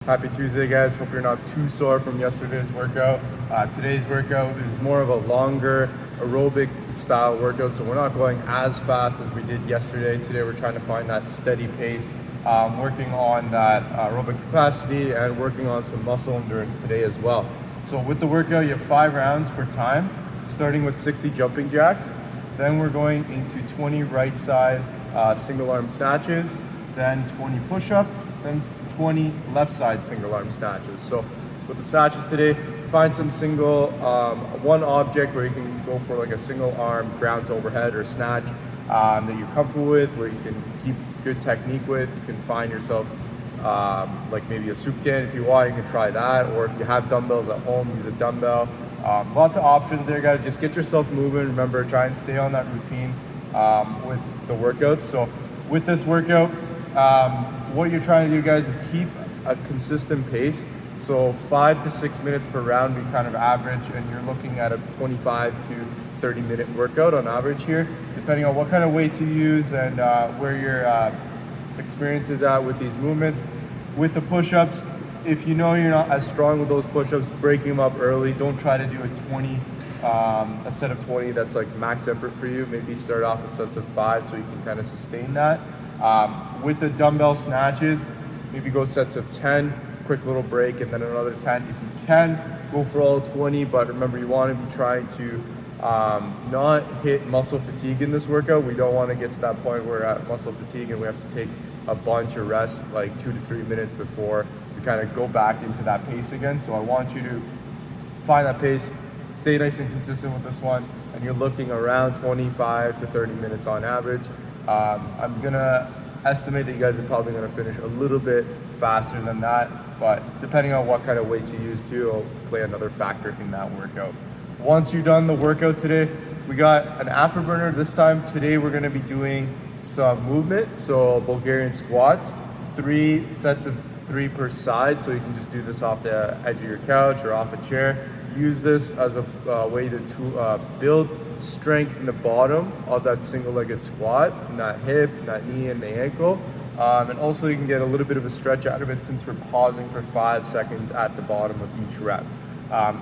Happy Tuesday, guys. Hope you're not too sore from yesterday's workout. Today's workout is more of a longer aerobic style workout, so we're not going as fast as we did yesterday. Today we're trying to find that steady pace, working on that aerobic capacity and working on some muscle endurance today as well. So with the workout, you have 5 rounds for time, starting with 60 jumping jacks. Then we're going into 20 right side single arm snatches, then 20 push-ups, then 20 left side single arm snatches. So with the snatches today, find some one object where you can go for like a single arm ground to overhead or snatch that you're comfortable with, where you can keep good technique with. You can find yourself like maybe a soup can if you want, you can try that. Or if you have dumbbells at home, use a dumbbell. Lots of options there, guys. Just get yourself moving. Remember, try and stay on that routine with the workouts. So with this workout, what you're trying to do, guys, is keep a consistent pace. So 5 to 6 minutes per round we kind of average, and you're looking at a 25 to 30 minute workout on average here, depending on what kind of weights you use and where your experience is at with these movements. With the push-ups, if you know you're not as strong with those push-ups, breaking them up early. Don't try to do a set of 20 that's like max effort for you. Maybe start off with sets of 5 so you can kind of sustain that. With the dumbbell snatches, maybe go sets of 10, quick little break, and then another 10. If you can, go for all 20, but remember, you want to be trying to not hit muscle fatigue in this workout. We don't want to get to that point where we're at muscle fatigue and we have to take a bunch of rest, like 2 to 3 minutes before we kind of go back into that pace again. So I want you to find that pace, stay nice and consistent with this one, and you're looking around 25 to 30 minutes on average. I'm gonna estimate that you guys are probably gonna finish a little bit faster than that, but depending on what kind of weights you use too, it'll play another factor in that workout. Once you're done the workout today, we got an afterburner. This time today we're gonna be doing some movement, so Bulgarian squats, 3 sets of 3 per side, so you can just do this off the edge of your couch or off a chair. Use this as a way to build strength in the bottom of that single-legged squat, in that hip, in that knee, and the ankle. And also you can get a little bit of a stretch out of it since we're pausing for 5 seconds at the bottom of each rep.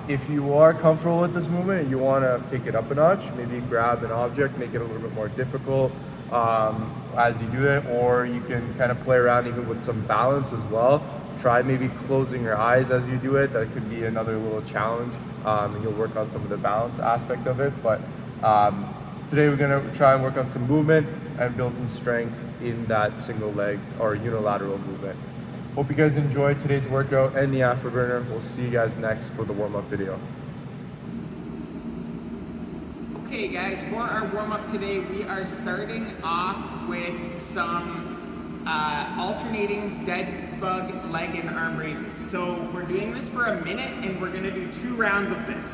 If you are comfortable with this movement and you want to take it up a notch, maybe grab an object, make it a little bit more difficult as you do it, or you can kind of play around even with some balance as well. Try maybe closing your eyes as you do it. That could be another little challenge, and you'll work on some of the balance aspect of it. But today we're gonna try and work on some movement and build some strength in that single leg or unilateral movement. Hope you guys enjoyed today's workout and the afterburner. We'll see you guys next for the warm-up video. Okay guys, for our warm-up today, we are starting off with some alternating Deadbug leg and arm raises. So we're doing this for a minute and we're gonna do 2 rounds of this.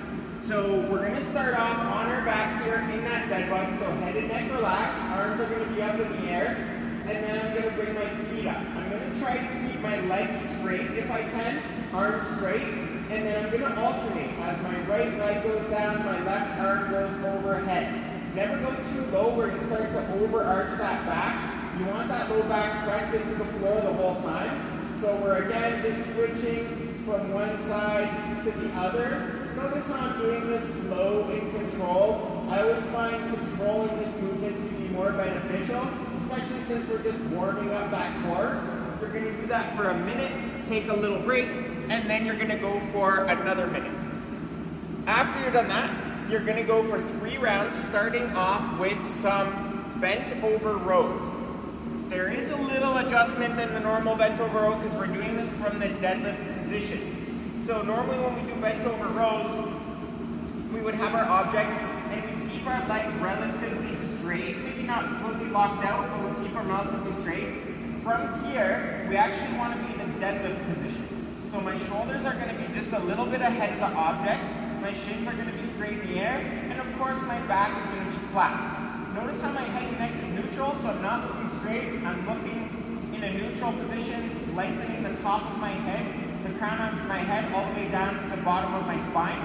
So we're gonna start off on our backs here in that Deadbug. So head and neck relaxed, arms are gonna be up in the air, and then I'm gonna bring my feet up. I'm gonna try to keep my legs straight if I can, arms straight, and then I'm gonna alternate. As my right leg goes down, my left arm goes overhead. Never go too low where you start to overarch that back. You want that low back pressed into the floor the whole time. So we're again just switching from one side to the other. Notice how I'm doing this slow in control. I always find controlling this movement to be more beneficial, especially since we're just warming up that core. We're gonna do that for a minute, take a little break, and then you're gonna go for another minute. After you're done that, you're gonna go for 3 rounds, starting off with some bent over rows. There is a little adjustment in the normal bent over row because we're doing this from the deadlift position. So normally when we do bent over rows, we would have our object and we keep our legs relatively straight, maybe not fully locked out, but we'll keep them relatively straight. From here, we actually want to be in a deadlift position. So my shoulders are going to be just a little bit ahead of the object, my shins are going to be straight in the air, and of course my back is going to be flat. Notice how my head and neck is neutral, so I'm not looking straight, I'm looking in a neutral position, lengthening the top of my head, the crown of my head all the way down to the bottom of my spine.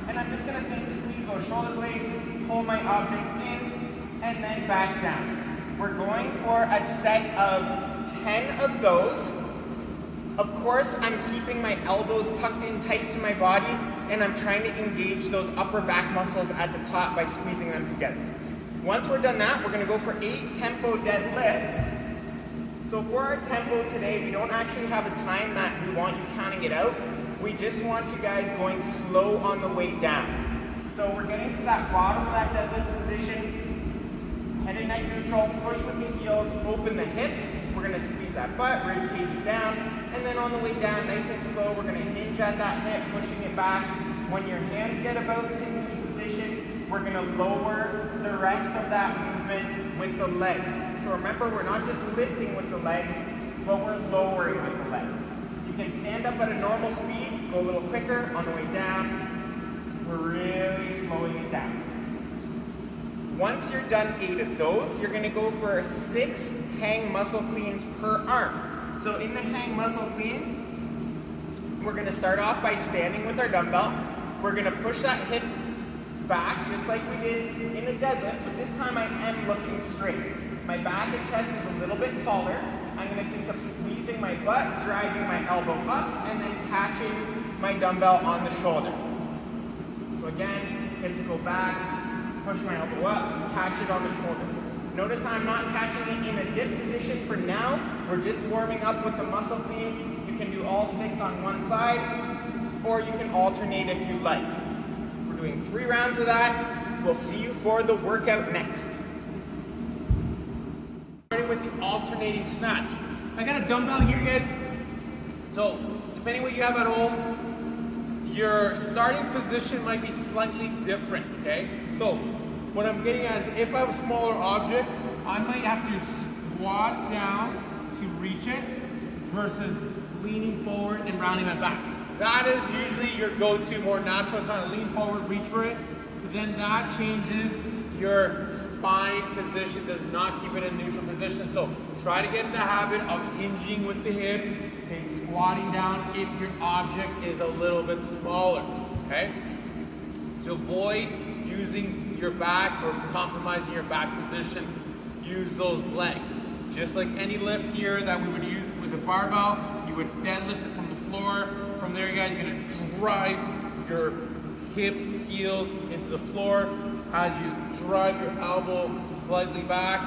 And I'm just gonna squeeze those shoulder blades, pull my object in, and then back down. We're going for a set of 10 of those. Of course, I'm keeping my elbows tucked in tight to my body, and I'm trying to engage those upper back muscles at the top by squeezing them together. Once we're done that, we're gonna go for 8 tempo deadlifts. So for our tempo today, we don't actually have a time that we want you counting it out. We just want you guys going slow on the way down. So we're getting to that bottom of that deadlift position, head and neck neutral, push with the heels, open the hip. We're gonna squeeze that butt, rib cage is down, and then on the way down, nice and slow, we're gonna hinge at that hip, pushing it back. When your hands get about to knee position, we're gonna lower the rest of that movement with the legs. So remember, we're not just lifting with the legs, but we're lowering with the legs. You can stand up at a normal speed, go a little quicker. On the way down, we're really slowing it down. Once you're done 8 of those, you're gonna go for 6 hang muscle cleans per arm. So in the hang muscle clean, we're gonna start off by standing with our dumbbell. We're gonna push that hip back just like we did in the deadlift, but this time I am looking straight. My back and chest is a little bit taller. I'm gonna think of squeezing my butt, driving my elbow up, and then catching my dumbbell on the shoulder. So again, hips go back, push my elbow up, catch it on the shoulder. Notice I'm not catching it in a dip position for now. We're just warming up with the muscle clean. You can do all 6 on one side, or you can alternate if you like. We're doing 3 rounds of that. We'll see you for the workout next. Starting with the alternating snatch. I got a dumbbell here, guys. So, depending what you have at home, your starting position might be slightly different, okay? So, what I'm getting at is if I have a smaller object, I might have to squat down to reach it versus leaning forward and rounding my back. That is usually your go-to, more natural, kind of lean forward, reach for it. But then that changes your spine position, does not keep it in neutral position. So try to get in the habit of hinging with the hips, okay, squatting down if your object is a little bit smaller, okay? To avoid using your back or compromising your back position, use those legs. Just like any lift here that we would use with a barbell, you would deadlift it from the floor. From there, you guys are gonna drive your hips, heels into the floor. As you drive your elbow slightly back,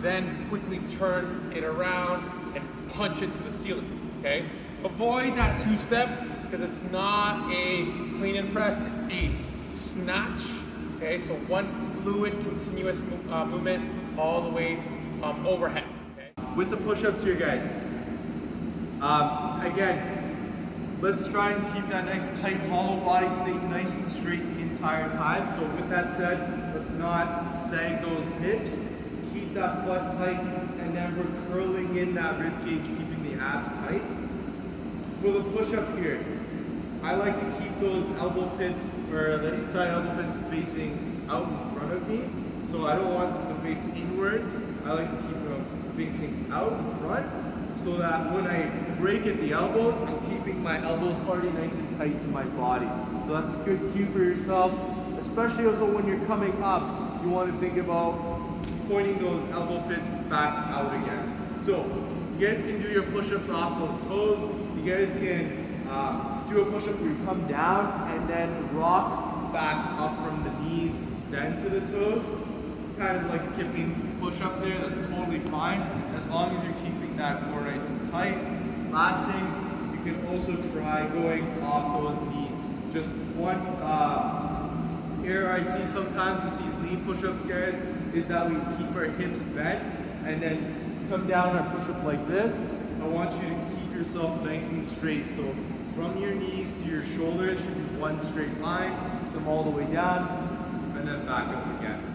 then quickly turn it around and punch it to the ceiling, okay? Avoid that 2-step because it's not a clean and press, it's a snatch, okay? So one fluid, continuous movement all the way overhead, okay? With the push-ups here, guys, again, let's try and keep that nice tight hollow body, stay nice and straight the entire time. So with that said, let's not sag those hips, keep that butt tight, and then we're curling in that rib cage, keeping the abs tight. For the push-up here, I like to keep those elbow pits, or the inside elbow pits facing out in front of me. So I don't want them to face inwards. I like to keep them facing out in front, so that when I break at the elbows, I'm keeping my elbows already nice and tight to my body. So that's a good cue for yourself, especially also when you're coming up, you want to think about pointing those elbow pits back out again. So you guys can do your push-ups off those toes. You guys can do a push-up where you come down and then rock back up from the knees, then to the toes. It's kind of like a kipping push-up there, that's totally fine, as long as you're keeping that core nice and tight. Last thing, you can also try going off those knees. Just one error I see sometimes with these knee push-ups, guys, is that we keep our hips bent and then come down and push up like this. I want you to keep yourself nice and straight. So from your knees to your shoulders should be one straight line, come all the way down, and then back up again.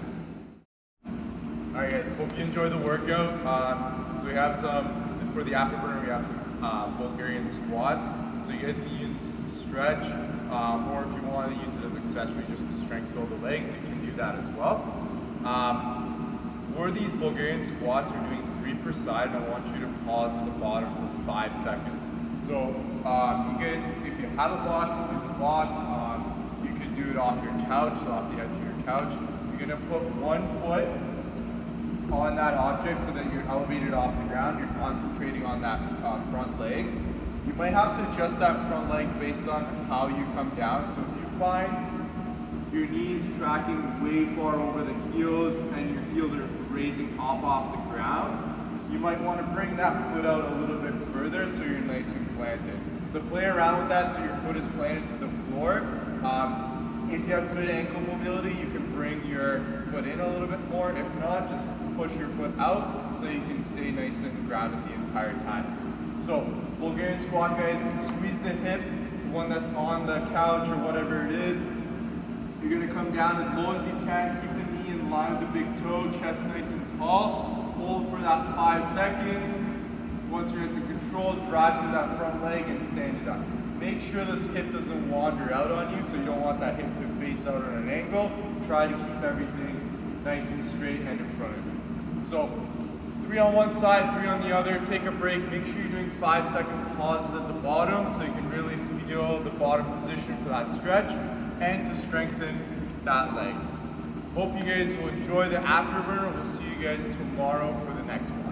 Alright guys, hope you enjoy the workout. So we have some, for the afterburner, we have some Bulgarian squats. So you guys can use this as a stretch, or if you want to use it as an accessory just to strengthen all the legs, you can do that as well. For these Bulgarian squats, we're doing 3 per side, and I want you to pause at the bottom for 5 seconds. So you guys, if you have a box, use a box. You can do it off your couch, so off the edge of your couch. You're gonna put one foot on that object so that you're elevated off the ground. You're concentrating on that front leg. You might have to adjust that front leg based on how you come down. So if you find your knees tracking way far over the heels and your heels are raising up off the ground, you might want to bring that foot out a little bit further so you're nice and planted. So play around with that so your foot is planted to the floor. If you have good ankle mobility, you can bring your foot in a little bit more. If not, just push your foot out so you can stay nice and grounded the entire time. So Bulgarian squat, guys, squeeze the hip, the one that's on the couch or whatever it is. You're gonna come down as low as you can, keep the knee in line with the big toe, chest nice and tall. Hold for that 5 seconds. Once you're nice and controlled, drive to that front leg and stand it up. Make sure this hip doesn't wander out on you, so you don't want that hip to face out on an angle. Try to keep everything nice and straight and in front of you. So 3 on one side, 3 on the other. Take a break. Make sure you're doing 5-second pauses at the bottom so you can really feel the bottom position for that stretch and to strengthen that leg. Hope you guys will enjoy the afterburner. We'll see you guys tomorrow for the next one.